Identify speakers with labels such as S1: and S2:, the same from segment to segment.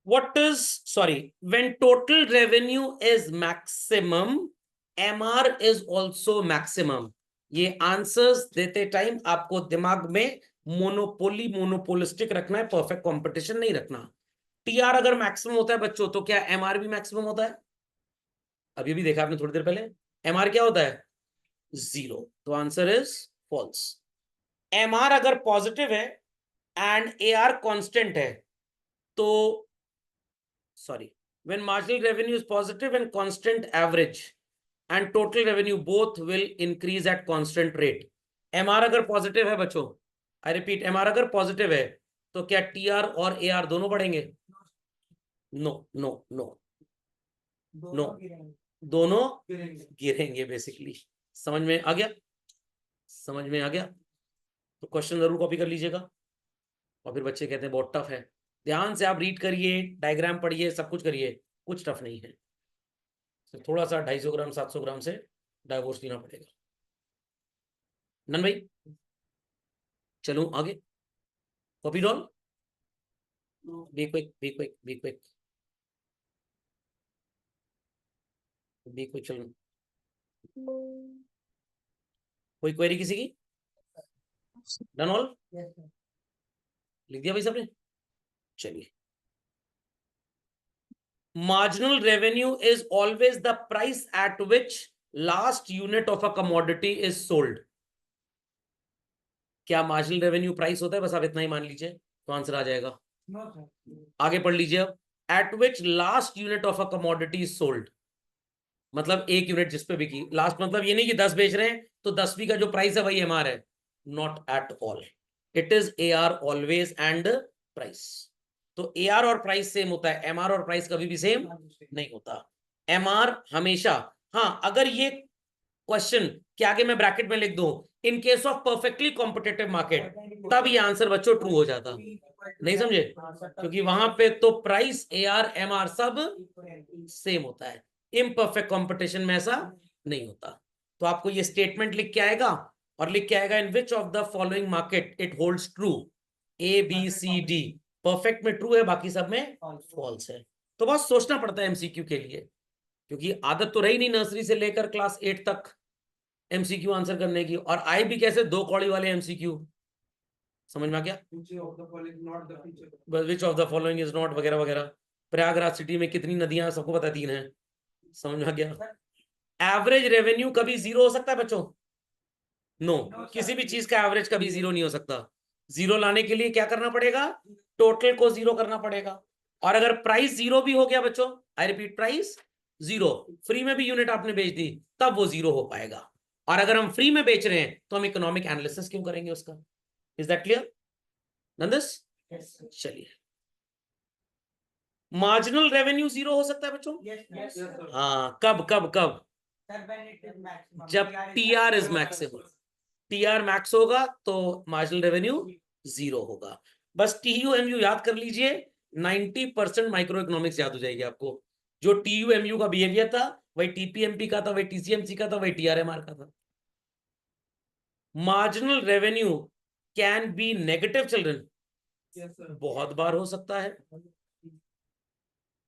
S1: what is, sorry, when total revenue is maximum, MR is also maximum. ये answers देते time आपको दिमाग में मोनोपोली मोनोपोलिस्टिक रखना है, परफेक्ट कंपटीशन नहीं रखना। टीआर अगर मैक्सिमम होता है बच्चों, तो क्या एमआर भी मैक्सिमम होता है? अभी भी देखा आपने थोड़ी देर पहले, एमआर क्या होता है? 0। तो आंसर इज फॉल्स। एमआर अगर पॉजिटिव है एंड एआर कांस्टेंट है, तो sorry, when marginal revenue is positive and constant average and total revenue both will increase at constant rate. MR अगर पॉजिटिव है बच्चों, आई रिपीट, MR अगर positive है तो क्या TR और AR दोनों बढ़ेंगे? नो नो नो नो, दोनों गिरेंगे बेसिकली। समझ में आ गया? समझ में आ गया? तो क्वेश्चन जरूर कॉपी कर लीजिएगा। और फिर बच्चे कहते हैं बहुत टफ है। ध्यान से आप रीड करिए, डायग्राम पढ़िए, सब कुछ करिए, कुछ टफ नहीं है। तो थोड़ा सा 250 ग्राम 700 ग्राम से डाइवोर्स लेना पड़ेगा। नन भाई चलूं आगे? Copy doll, be quick be quick be quick be quick. चलो, कोई क्वेरी किसी की? Done all? लिख दिया भाई सबने? चलिए, marginal revenue is always the price at which last unit of a commodity is sold. क्या मार्जिनल रेवेन्यू प्राइस होता है? बस आप इतना ही मान लीजिए तो आंसर आ जाएगा। आगे पढ़ लीजिए अब, eight which last unit of a commodity is sold, मतलब एक यूनिट जिस पे बिकी। लास्ट मतलब ये नहीं कि 10 बेच रहे हैं तो 10वीं का जो प्राइस है वही एमआर है, not at all. It is AR always and price. तो एआर और प्राइस सेम होता है, एमआर और प्राइस कभी भी सेम नहीं होता। एमआर हमेशा, हाँ, अगर ये क्वेश्चन के आगे मैं ब्रैकेट में लिख दूं in case of perfectly competitive market, तब ये आंसर बच्चों ट्रू हो जाता। नहीं समझे? क्योंकि वहां पे तो प्राइस, एआर, एमआर सब सेम होता है। इम्परफेक्ट कंपटीशन में ऐसा नहीं होता। तो आपको ये स्टेटमेंट लिख के आएगा और लिख के आएगा in which of the following market it holds true, A B C D. Perfect में ट्रू है, बाकी सब में फॉल्स है। तो बहुत सोचना पड़ता है एमसीक्यू के लिए, क्योंकि आदत तो रही नहीं नर्सरी से लेकर क्लास 8 तक एमसीक्यू आंसर करने की, और आए भी कैसे 2 कौड़ी वाले एमसीक्यू। समझ में आ गया? विच of the following is not वगैरह वगैरह। प्रयागराज सिटी में कितनी नदियां, सबको पता 3 है। समझ में आ गया? एवरेज रेवेन्यू कभी 0 हो सकता है बच्चों? नो, किसी भी चीज का एवरेज कभी 0 नहीं हो सकता। 0 लाने के लिए क्या करना पड़ेगा? टोटल को 0 करना पड़ेगा। और अगर प्राइस 0 भी हो गया बच्चों, आई रिपीट, प्राइस 0, फ्री में भी यूनिट आपने बेच दी, तब वो 0 हो पाएगा। और अगर हम फ्री में बेच रहे हैं तो हम इकोनॉमिक एनालिसिस क्यों करेंगे उसका? इज दैट क्लियर नंदस? चलिए, मार्जिनल रेवेन्यू 0 हो सकता है बच्चों? हाँ, कब कब कब? जब TR is maximum. TR max होगा तो मार्जिनल रेवेन्यू 0 होगा। बस टीयूएमयू याद कर लीजिए, 90% माइक्रो इकोनॉमिक्स याद हो जाएगी आपको। जो टीयूएमयू का बिहेवियर था वही टीपीएमपी का था, वही टीसीएमसी का था, वही टीआरएमआर का था। Marginal revenue can be negative children, बहुत बार हो सकता है,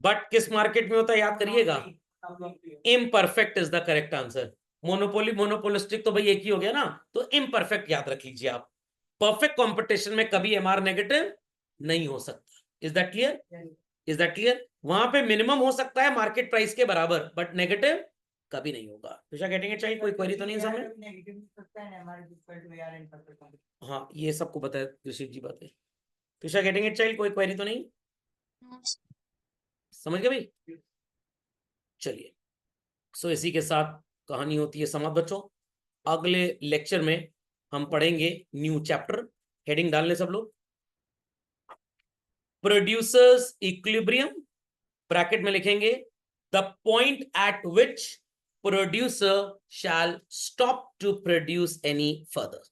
S1: बट किस मार्केट में होता है याद करिएगा? Imperfect is the correct answer. Monopoly monopolistic तो भाई एक ही हो गया ना, तो इम्परफेक्ट याद रख लीजिए आप। परफेक्ट कंपटीशन में कभी एमआर नेगेटिव नहीं हो सकता। Is that clear? Is that clear? वहां पे मिनिमम हो सकता है मार्केट प्राइस के बराबर, बट नेगेटिव कभी नहीं होगा। तुषा गेटिंग इट चाहिए? कोई क्वेरी तो नहीं समझ? हाँ, ये सबको पता है ऋषिक जी, बात है। तुषा गेटिंग इट चाहिए? कोई क्वेरी तो नहीं? समझ गए भाई? चलिए, सो इसी के साथ कहानी होती है समाप्त बच्चों। अगले लेक्चर में हम पढ़ेंगे न्यू चैप्टर। हेडिंग डाल लें सब लोग, प्रोड्यूसर्स इक्विलिब्रियम, ब्रैकेट में लिखेंगे the point at which producer shall stop to produce any further.